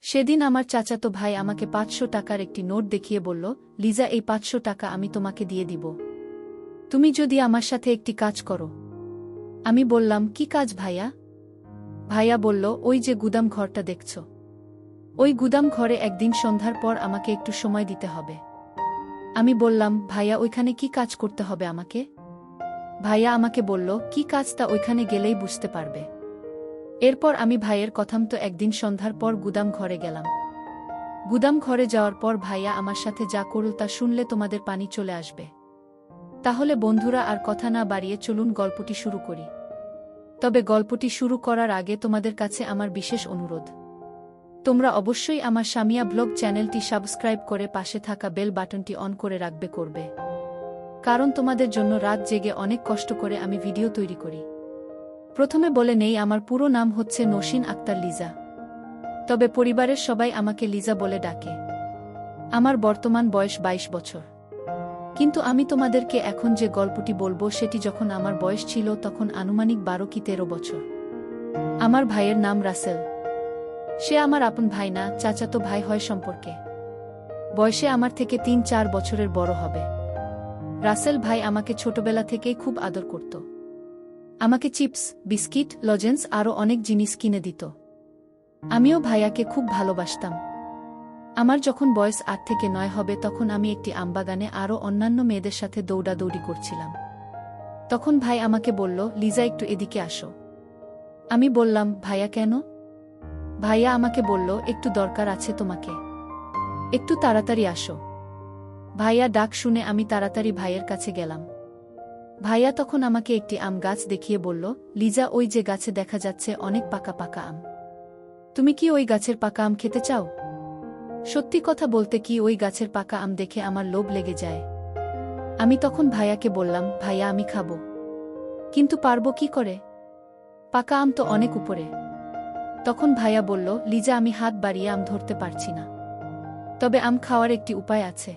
সেদিন আমার চাচাতো ভাই আমাকে ৫০০ টাকার একটি নোট দেখিয়ে বলল, লিজা, এই ৫০০ টাকা আমি তোমাকে দিয়ে দিব, তুমি যদি আমার সাথে একটি কাজ করো। আমি বললাম, কি কাজ ভাইয়া? ভাইয়া বলল, ওই যে গুদাম ঘরটা দেখছ, ওই গুদাম ঘরে একদিন সন্ধ্যার পর আমাকে একটু সময় দিতে হবে। আমি বললাম, ভাইয়া, ওইখানে কি কাজ করতে হবে আমাকে? ভাইয়া আমাকে বলল, কি কাজ তা ওইখানে গেলেই বুঝতে পারবে। এরপর আমি ভাইয়ের কথামতো একদিন সন্ধ্যার পর গুদাম ঘরে গেলাম। গুদাম ঘরে যাওয়ার পর ভাইয়া আমার সাথে যা করল তা শুনলে তোমাদের পানি চলে আসবে। তাহলে বন্ধুরা, আর কথা না বাড়িয়ে চলুন গল্পটি শুরু করি। তবে গল্পটি শুরু করার আগে তোমাদের কাছে আমার বিশেষ অনুরোধ, তোমরা অবশ্যই আমার সামিয়া ব্লগ চ্যানেলটি সাবস্ক্রাইব করে পাশে থাকা বেল বাটনটি অন করে করবে, কারণ তোমাদের জন্য রাত জেগে অনেক কষ্ট করে আমি ভিডিও তৈরি করি। প্রথমে বলে নেই, আমার পুরো নাম হচ্ছে নসীন আক্তার লিজা, তবে পরিবারের সবাই আমাকে লিজা বলে ডাকে। আমার বর্তমান বয়স ২২ বছর। কিন্তু আমি তোমাদেরকে এখন যে গল্পটি বলবো সেটি যখন আমার বয়স ছিল তখন আনুমানিক ১২ কি ১৩ বছর। আমার ভাইয়ের নাম রাসেল। সে আমার আপন ভাই না, চাচাতো ভাই হয় সম্পর্কে। বয়সে আমার থেকে ৩-৪ বছরের বড় হবে। রাসেল ভাই আমাকে ছোটবেলা থেকেই খুব আদর করত। আমাকে চিপস, বিস্কিট, লজেন্স আরও অনেক জিনিস কিনে দিত। আমিও ভাইয়াকে খুব ভালোবাসতাম। আমার যখন বয়স ৮ থেকে ৯ হবে তখন আমি একটি আমবাগানে আরও অন্যান্য মেয়েদের সাথে দৌড়াদৌড়ি করছিলাম। তখন ভাই আমাকে বলল, লিজা, একটু এদিকে আসো। আমি বললাম, ভাইয়া, কেন? ভাইয়া আমাকে বলল, একটু দরকার আছে তোমাকে, একটু তাড়াতাড়ি আসো। ভাইয়া ডাক শুনে আমি তাড়াতাড়ি ভাইয়ের কাছে গেলাম। ভাইয়া তখন আমাকে একটি আম গাছ দেখিয়ে বলল, লিজা, ওই যে গাছে দেখা যাচ্ছে অনেক পাকা পাকা আম, তুমি কি ওই গাছের পাকা আম খেতে চাও? সত্যি কথা বলতে কি, ওই গাছের পাকা আম দেখে আমার লোভ লেগে যায়। আমি তখন ভাইয়াকে বললাম, ভাইয়া, আমি খাবো, কিন্তু পারবো কি করে? পাকা আম তো অনেক উপরে। তখন ভাইয়া বলল, লিজা, আমি হাত বাড়িয়ে আম ধরতে পারছি না, তবে আম খাওয়ার একটি উপায় আছে।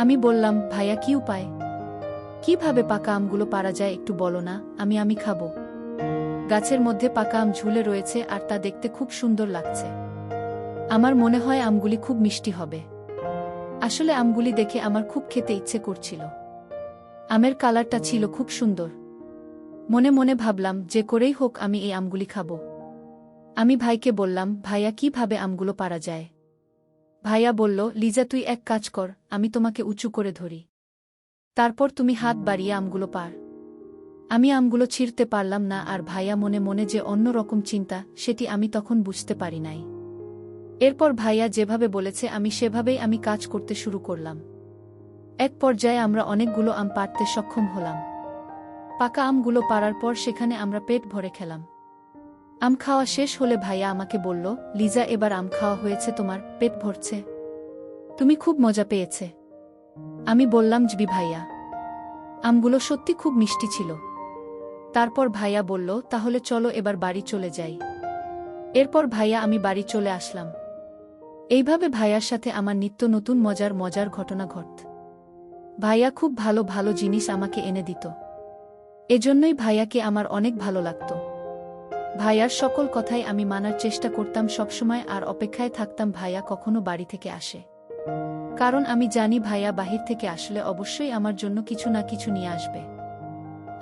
আমি বললাম, ভাইয়া, কি উপায়? কিভাবে পাকা আমগুলো পারা যায় একটু বলো না, আমি খাবো। গাছের মধ্যে পাকা আম ঝুলে রয়েছে আর তা দেখতে খুব সুন্দর লাগছে। আমার মনে হয় আমগুলি খুব মিষ্টি হবে। আসলে আমগুলি দেখে আমার খুব খেতে ইচ্ছে করছিল। আমের কালারটা ছিল খুব সুন্দর। মনে মনে ভাবলাম, যে করেই হোক আমি এই আমগুলি খাবো। আমি ভাইকে বললাম, ভাইয়া, কিভাবে আমগুলো পারা যায়? ভাইয়া বলল, লিজা, তুই এক কাজ কর, আমি তোমাকে উঁচু করে ধরি, তারপর তুমি হাত বাড়িয়ে আমগুলো পার। আমি আমগুলো ছিঁড়তে পারলাম না, আর ভাইয়া মনে মনে যে অন্য রকম চিন্তা সেটি আমি তখন বুঝতে পারি নাই। এরপর ভাইয়া যেভাবে বলেছে আমি সেভাবেই কাজ করতে শুরু করলাম। এক পর্যায়ে আমরা অনেকগুলো আম পাড়তে সক্ষম হলাম। পাকা আমগুলো পাড়ার পর সেখানে আমরা পেট ভরে খেলাম। আম খাওয়া শেষ হলে ভাইয়া আমাকে বলল, লিজা, এবার আম খাওয়া হয়েছে, তোমার পেট ভরছে, তুমি খুব মজা পেয়েছে। আমি বললাম, জি ভাইয়া। আমগুলো সত্যি খুব মিষ্টি ছিল। তারপর ভাইয়া বলল, তাহলে চলো এবার বাড়ি চলে যাই। এরপর ভাইয়া আমি বাড়ি চলে আসলাম। এইভাবে ভাইয়ার সাথে আমার নিত্য নতুন মজার ঘটনা ঘটত। ভাইয়া খুব ভালো ভালো জিনিস আমাকে এনে দিত। এজন্যই ভাইয়াকে আমার অনেক ভালো লাগত। ভাইয়ার সকল কথাই আমি মানার চেষ্টা করতাম সবসময়, আর অপেক্ষায় থাকতাম ভাইয়া কখনো বাড়ি থেকে আসে। কারণ আমি জানি ভাইয়া বাহির থেকে আসলে অবশ্যই আমার জন্য কিছু না কিছু নিয়ে আসবে।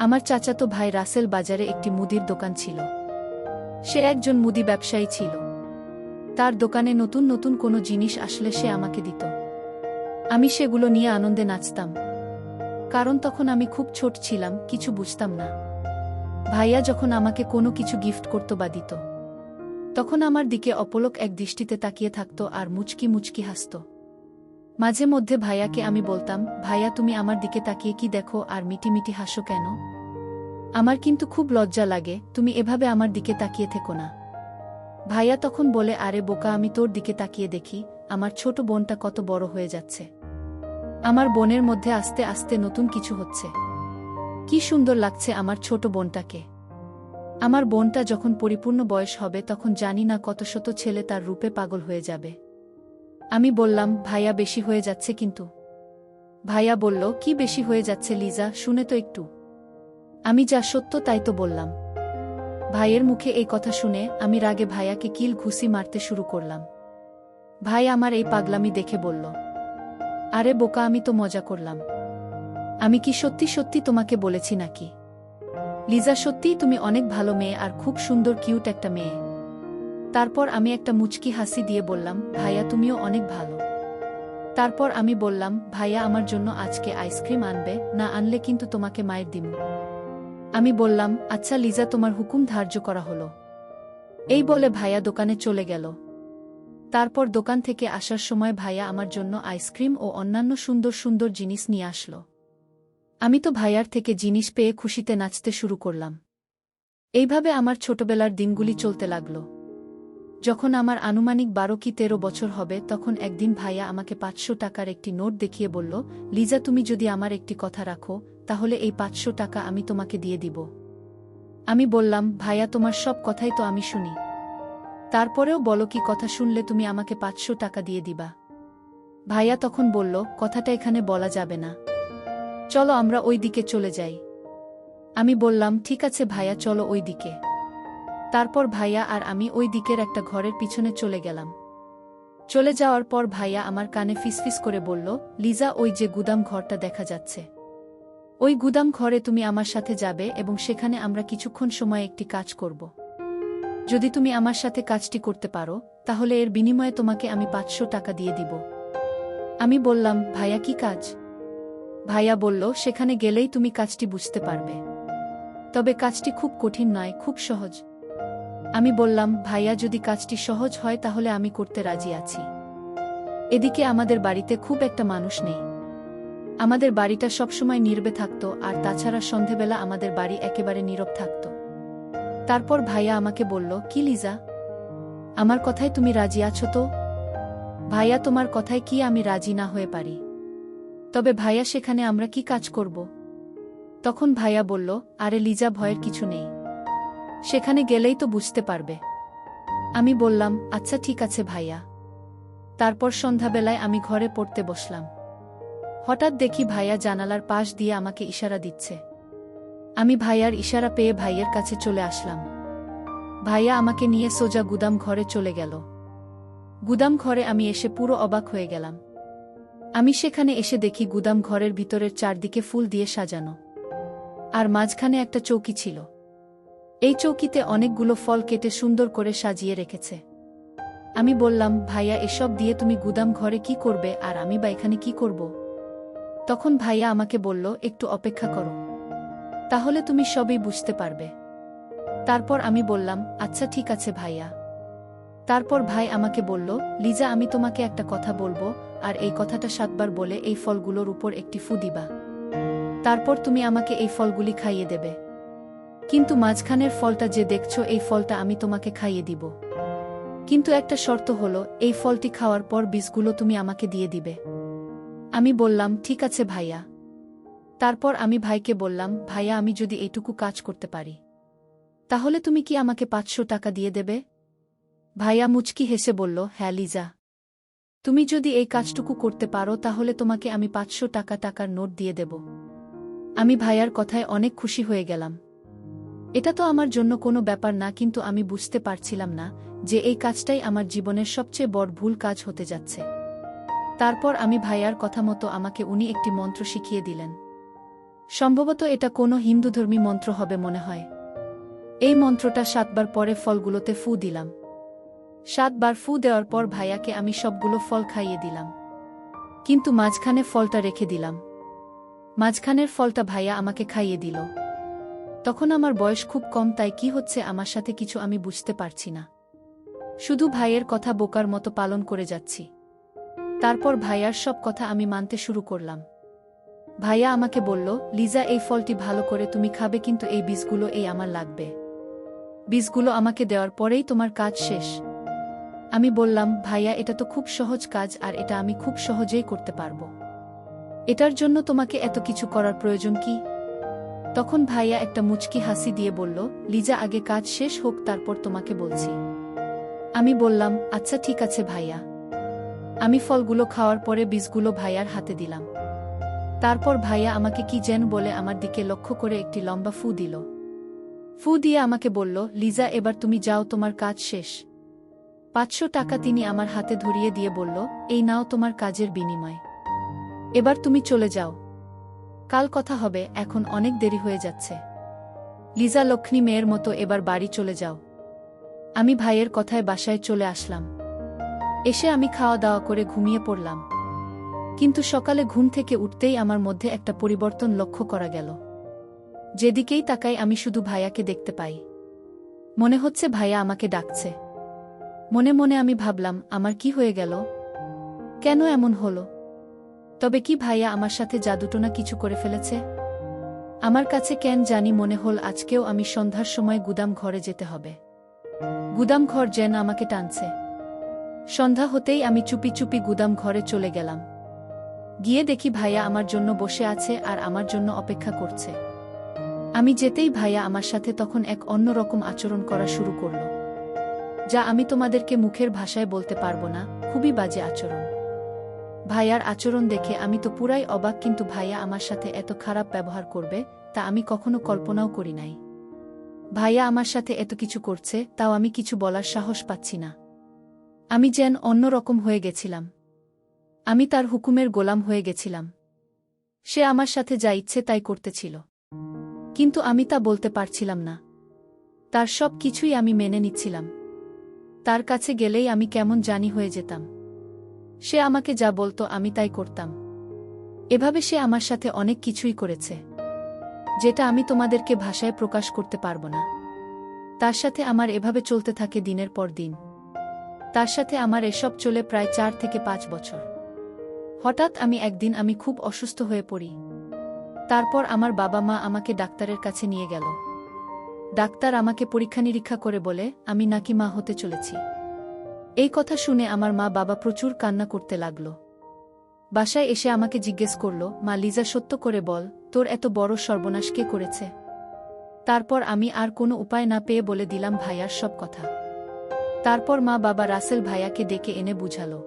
আমার চাচাতো ভাই রাসেল বাজারে একটি মুদির দোকান ছিল। সে একজন মুদি ব্যবসায়ী ছিল। তার দোকানে নতুন নতুন কোনো জিনিস আসলে সে আমাকে দিত। আমি সেগুলো নিয়ে আনন্দে নাচতাম। কারণ তখন আমি খুব ছোট ছিলাম, কিছু বুঝতাম না। ভাইয়া যখন আমাকে কোনো কিছু গিফট করত বা দিত, তখন আমার দিকে অপলক এক দৃষ্টিতে তাকিয়ে থাকত আর মুচকি মুচকি হাসত। মাঝে মধ্যে ভাইয়াকে আমি বলতাম, ভাইয়া, তুমি আমার দিকে তাকিয়ে কি দেখো আর মিটি মিটি হাসো কেন? আমার কিন্তু খুব লজ্জা লাগে, তুমি এভাবে আমার দিকে তাকিয়ে থেকো না। ভাইয়া তখন বলে, আরে বোকা, আমি তোর দিকে তাকিয়ে দেখি আমার ছোট বোনটা কত বড় হয়ে যাচ্ছে। আমার বোনের মধ্যে আস্তে আস্তে নতুন কিছু হচ্ছে। কি সুন্দর লাগছে আমার ছোট বোনটাকে। আমার বোনটা যখন পরিপূর্ণ বয়স হবে তখন জানি না কত শত ছেলে তার রূপে পাগল হয়ে যাবে। আমি বললাম, ভাইয়া, বেশি হয়ে যাচ্ছে কিন্তু। ভাইয়া বলল, কি বেশি হয়ে যাচ্ছে লিজা, শুনে তো একটু। আমি যা সত্য তাই তো বললাম। ভাইয়ের মুখে এই কথা শুনে আমি রাগে ভাইয়াকে কিল ঘুষি মারতে শুরু করলাম। ভাই আমার এই পাগলামি দেখে বলল, আরে বোকা, আমি তো মজা করলাম। আমি কি সত্যি সত্যি তোমাকে বলেছি নাকি? লিজা, সত্যিই তুমি অনেক ভালো মেয়ে আর খুব সুন্দর কিউট একটা মেয়ে। তারপর আমি একটা মুচকি হাসি দিয়ে বললাম, ভাইয়া তুমিও অনেক ভালো। তারপর আমি বললাম, ভাইয়া আমার জন্য আজকে আইসক্রিম আনবে, না আনলে কিন্তু তোমাকে মায়ের দিমু। আমি বললাম, আচ্ছা লিজা, তোমার হুকুম ধার্য করা হলো। এই বলে ভাইয়া দোকানে চলে গেল। তারপর দোকান থেকে আসার সময় ভাইয়া আমার জন্য আইসক্রিম ও অন্যান্য সুন্দর সুন্দর জিনিস নিয়ে আসলো। আমি তো ভাইয়ার থেকে জিনিস পেয়ে খুশিতে নাচতে শুরু করলাম। এইভাবে আমার ছোটবেলার দিনগুলি চলতে লাগল। যখন আমার আনুমানিক 12 কি 13 বছর হবে, তখন একদিন ভাইয়া আমাকে 500 টাকার একটি নোট দেখিয়ে বলল, লিজা, তুমি যদি আমার একটি কথা রাখো, তাহলে এই 500 টাকা আমি তোমাকে দিয়ে দিব। আমি বললাম, ভাইয়া তোমার সব কথাই তো আমি শুনি, তারপরেও বলো কি কথা শুনলে তুমি আমাকে 500 টাকা দিয়ে দিবা? ভাইয়া তখন বলল, কথাটা এখানে বলা যাবে না, চলো আমরা ওই দিকে চলে যাই। আমি বললাম, ঠিক আছে ভাইয়া, চলো ওই দিকে। তারপর ভাইয়া আর আমি ওই দিকের একটা ঘরের পিছনে চলে গেলাম। চলে যাওয়ার পর ভাইয়া আমার কানে ফিসফিস করে বলল, লিজা, ওই যে গুদাম ঘরটা দেখা যাচ্ছে, ওই গুদাম ঘরে তুমি আমার সাথে যাবে এবং সেখানে আমরা কিছুক্ষণ সময় একটি কাজ করব। যদি তুমি আমার সাথে কাজটি করতে পারো, তাহলে এর বিনিময়ে তোমাকে আমি 500 টাকা দিয়ে দিব। আমি বললাম, ভাইয়া কি কাজ? ভাইয়া বলল, সেখানে গেলেই তুমি কাজটি বুঝতে পারবে, তবে কাজটি খুব কঠিন নয়, খুব সহজ। আমি বললাম, ভাইয়া যদি কাজটি সহজ হয় তাহলে আমি করতে রাজি আছি। এদিকে আমাদের বাড়িতে খুব একটা মানুষ নেই, আমাদের বাড়িটা সবসময় নীরবে থাকত, আর তাছাড়া সন্ধেবেলা আমাদের বাড়ি একেবারে নীরব থাকত। তারপর ভাইয়া আমাকে বলল, কি লিজা, আমার কথায় তুমি রাজি আছো তো? ভাইয়া, তোমার কথায় কি আমি রাজি না হয়ে পারি? তবে ভাইয়া, সেখানে আমরা কি কাজ করব? তখন ভাইয়া বলল, আরে লিজা, ভয়ের কিছু নেই, সেখানে গেলেই তো বুঝতে পারবে। আমি বললাম, আচ্ছা ঠিক আছে ভাইয়া। তারপর সন্ধ্যাবেলায় আমি ঘরে পড়তে বসলাম। হঠাৎ দেখি ভাইয়া জানালার পাশ দিয়ে আমাকে ইশারা দিচ্ছে। আমি ভাইয়ার ইশারা পেয়ে ভাইয়ের কাছে চলে আসলাম। ভাইয়া আমাকে নিয়ে সোজা গুদাম ঘরে চলে গেল। গুদাম ঘরে আমি এসে পুরো অবাক হয়ে গেলাম। আমি সেখানে এসে দেখি গুদাম ঘরের ভিতরের চারদিকে ফুল দিয়ে সাজানো, আর মাঝখানে একটা চৌকি ছিল। এই চৌকিতে অনেকগুলো ফল কেটে সুন্দর করে সাজিয়ে রেখেছে। আমি বললাম, ভাইয়া, এসব দিয়ে তুমি গুদাম ঘরে কি করবে, আর আমি বা এখানে কি করব? তখন ভাইয়া আমাকে বলল, একটু অপেক্ষা করো, তাহলে তুমি সবই বুঝতে পারবে। তারপর আমি বললাম, আচ্ছা ঠিক আছে ভাইয়া। তারপর ভাই আমাকে বলল, লিজা, আমি তোমাকে একটা কথা বলবো, আর এই কথাটা 7 বার বলে এই ফলগুলোর উপর একটি ফু দিবা। তারপর তুমি আমাকে এই ফলগুলি খাইয়ে দেবে, কিন্তু মাঝখানের ফলটা যে দেখছো, এই ফলটা আমি তোমাকে খাইয়ে দিব। কিন্তু একটা শর্ত হলো, এই ফলটি খাওয়ার পর বীজগুলো তুমি আমাকে দিয়ে দিবে। আমি বললাম, ঠিক আছে ভাইয়া। তারপর আমি ভাইকে বললাম, ভাইয়া, আমি যদি এইটুকু কাজ করতে পারি, তাহলে তুমি কি আমাকে 500 টাকা দিয়ে দেবে? ভাইয়া মুচকি হেসে বলল, হ্যাঁ লিজা, তুমি যদি এই কাজটুকু করতে পারো তাহলে তোমাকে আমি 500 টাকার নোট দিয়ে দেব। আমি ভাইয়ার কথায় অনেক খুশি হয়ে গেলাম। এটা তো আমার জন্য কোনো ব্যাপার না, কিন্তু আমি বুঝতে পারছিলাম না যে এই কাজটাই আমার জীবনের সবচেয়ে বড় ভুল কাজ হতে যাচ্ছে। তারপর আমি ভাইয়ার কথা মতো আমাকে উনি একটি মন্ত্র শিখিয়ে দিলেন। সম্ভবত এটা কোনো হিন্দুধর্মী মন্ত্র হবে মনে হয়। এই মন্ত্রটা 7 বার পরে ফলগুলোতে ফু দিলাম। 7 বার ফু দেওয়ার পর ভাইয়াকে আমি সবগুলো ফল খাইয়ে দিলাম, কিন্তু মাঝখানে ফলটা রেখে দিলাম। মাঝখানের ফলটা ভাইয়া আমাকে খাইয়ে দিল। তখন আমার বয়স খুব কম, তাই কি হচ্ছে আমার সাথে কিছু আমি বুঝতে পারছি না, শুধু ভাইয়ের কথা বোকার মতো পালন করে যাচ্ছি। তারপর ভাইয়ার সব কথা আমি মানতে শুরু করলাম। ভাইয়া আমাকে বলল, লিজা, এই ফলটি ভালো করে তুমি খাবে, কিন্তু এই বীজগুলো আমার লাগবে। বীজগুলো আমাকে দেওয়ার পরেই তোমার কাজ শেষ। আমি বললাম, ভাইয়া, এটা তো খুব সহজ কাজ, আর এটা আমি খুব সহজেই করতে পারবো। এটার জন্য তোমাকে এত কিছু করার প্রয়োজন কি? তখন ভাইয়া একটা মুচকি হাসি দিয়ে বলল, লিজা, আগে কাজ শেষ হোক, তারপর তোমাকে বলছি। আমি বললাম, আচ্ছা ঠিক আছে ভাইয়া। আমি ফলগুলো খাওয়ার পরে বীজগুলো ভাইয়ার হাতে দিলাম। তারপর ভাইয়া আমাকে কি যেন বলে আমার দিকে লক্ষ্য করে একটি লম্বা ফু দিল। ফু দিয়ে আমাকে বলল, লিজা, এবার তুমি যাও, তোমার কাজ শেষ। 500 টাকা তিনি আমার হাতে ধরিয়ে দিয়ে বলল, এই নাও তোমার কাজের বিনিময়। এবার তুমি চলে যাও। কাল কথা হবে, এখন অনেক দেরি হয়ে যাচ্ছে। লিজা লক্ষ্মী মেয়ের মতো এবার বাড়ি চলে যাও। আমি ভাইয়ের কথায় বাসায় চলে আসলাম। এসে আমি খাওয়া দাওয়া করে ঘুমিয়ে পড়লাম। কিন্তু সকালে ঘুম থেকে উঠতেই আমার মধ্যে একটা পরিবর্তন লক্ষ্য করা গেল। যেদিকেই তাকাই আমি শুধু ভাইয়াকে দেখতে পাই। মনে হচ্ছে ভাইয়া আমাকে ডাকছে। মনে মনে আমি ভাবলাম, আমার কি হয়ে গেল? কেন এমন হলো? তবে কি ভাইয়া আমার সাথে জাদুটোনা কিছু করে ফেলেছে? আমার কাছে কেন জানি মনে হল আজকেও আমি সন্ধ্যার সময় গুদাম ঘরে যেতে হবে। গুদাম ঘর যেন আমাকে টানছে। সন্ধ্যা হতেই আমি চুপি চুপি গুদাম ঘরে চলে গেলাম। গিয়ে দেখি ভাইয়া আমার জন্য বসে আছে আর আমার জন্য অপেক্ষা করছে। আমি যেতেই ভাইয়া আমার সাথে তখন এক অন্যরকম আচরণ করা শুরু করল, যা আমি তোমাদেরকে মুখের ভাষায় বলতে পারবো না। খুবই বাজে আচরণ। ভাইয়ার আচরণ দেখে আমি তো পুরাই অবাক, কিন্তু ভাইয়া আমার সাথে এত খারাপ ব্যবহার করবে তা আমি কখনো কল্পনাও করি নাই। ভাইয়া আমার সাথে এত কিছু করছে, তাও আমি কিছু বলার সাহস পাচ্ছি না। আমি যেন অন্যরকম হয়ে গেছিলাম। আমি তার হুকুমের গোলাম হয়ে গেছিলাম। সে আমার সাথে যা ইচ্ছে তাই করতেছিল, কিন্তু আমি তা বলতে পারছিলাম না। তার সব কিছুই আমি মেনে নিচ্ছিলাম। তার কাছে গেলেই আমি কেমন জানি হয়ে যেতাম। সে আমাকে যা বলতো আমি তাই করতাম। এভাবে সে আমার সাথে অনেক কিছুই করেছে, যেটা আমি তোমাদেরকে ভাষায় প্রকাশ করতে পারবো না। তার সাথে আমার এভাবে চলতে থাকে দিনের পর দিন। তার সাথে আমার এসব চলে প্রায় 4 থেকে 5 বছর। হঠাৎ একদিন আমি খুব অসুস্থ হয়ে পড়ি। তারপর আমার বাবা মা আমাকে ডাক্তারের কাছে নিয়ে গেল। ডাক্তার আমাকে পরীক্ষা নিরীক্ষা করে বলে আমি নাকি মা হতে চলেছি। এই কথা শুনে আমার মা বাবা প্রচুর কান্না করতে লাগল। বাসায় এসে আমাকে জিজ্ঞেস করল, মা লিজা, সত্য করে বল, তোর এত বড় সর্বনাশ কে করেছে? তারপর আমি আর কোনো উপায় না পেয়ে বলে দিলাম ভাইয়ার সব কথা। তারপর মা বাবা রাসেল ভাইয়াকে ডেকে এনে বুঝালো।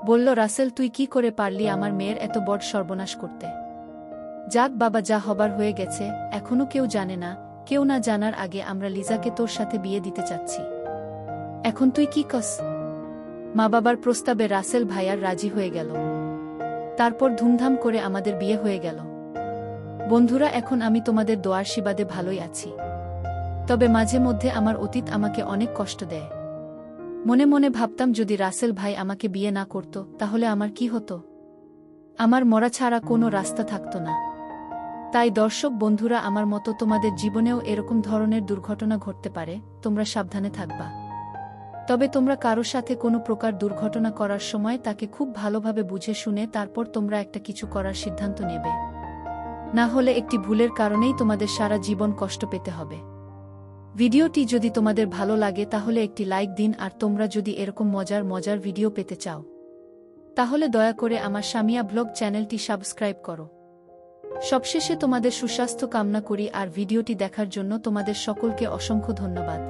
বলল, রাসেল, তুই কি করে পারলি আমার মেয়ের এত বড় সর্বনাশ করতে? যাক বাবা, যা হবার হয়ে গেছে, এখনো কেউ জানে না। কেউ না জানার আগে আমরা লিজাকে তোর সাথে বিয়ে দিতে চাচ্ছি। এখন তুই কি কস? মা বাবার প্রস্তাবে রাসেল ভাইয়ার রাজি হয়ে গেল। তারপর ধুমধাম করে আমাদের বিয়ে হয়ে গেল। বন্ধুরা, এখন আমি তোমাদের দোয়ার আশীর্বাদে ভালোই আছি। তবে মাঝে মধ্যে আমার অতীত আমাকে অনেক কষ্ট দেয়। মনে মনে ভাবতাম, যদি রাসেল ভাই আমাকে বিয়ে না করত তাহলে আমার কি হতো? আমার মরা ছাড়া কোনো রাস্তা থাকত না। তাই দর্শক বন্ধুরা, আমার মতো তোমাদের জীবনেও এরকম ধরনের দুর্ঘটনা ঘটতে পারে, তোমরা সাবধানে থাকবা। তবে তোমরা কারো সাথে কোনো প্রকার দুর্ঘটনা করার সময় তাকে খুব ভালোভাবে বুঝে শুনে তারপর তোমরা একটা কিছু করার সিদ্ধান্ত নেবে। না হলে একটি ভুলের কারণেই তোমাদের সারা জীবন কষ্ট পেতে হবে। ভিডিওটি যদি তোমাদের ভালো লাগে তাহলে একটি লাইক দিন, আর তোমরা যদি এরকম মজার ভিডিও পেতে চাও তাহলে দয়া করে আমার সামিয়া ব্লগ চ্যানেলটি সাবস্ক্রাইব করো। সবশেষে তোমাদের সুস্বাস্থ্য কামনা করি, আর ভিডিওটি দেখার জন্য তোমাদের সকলকে অসংখ্য ধন্যবাদ।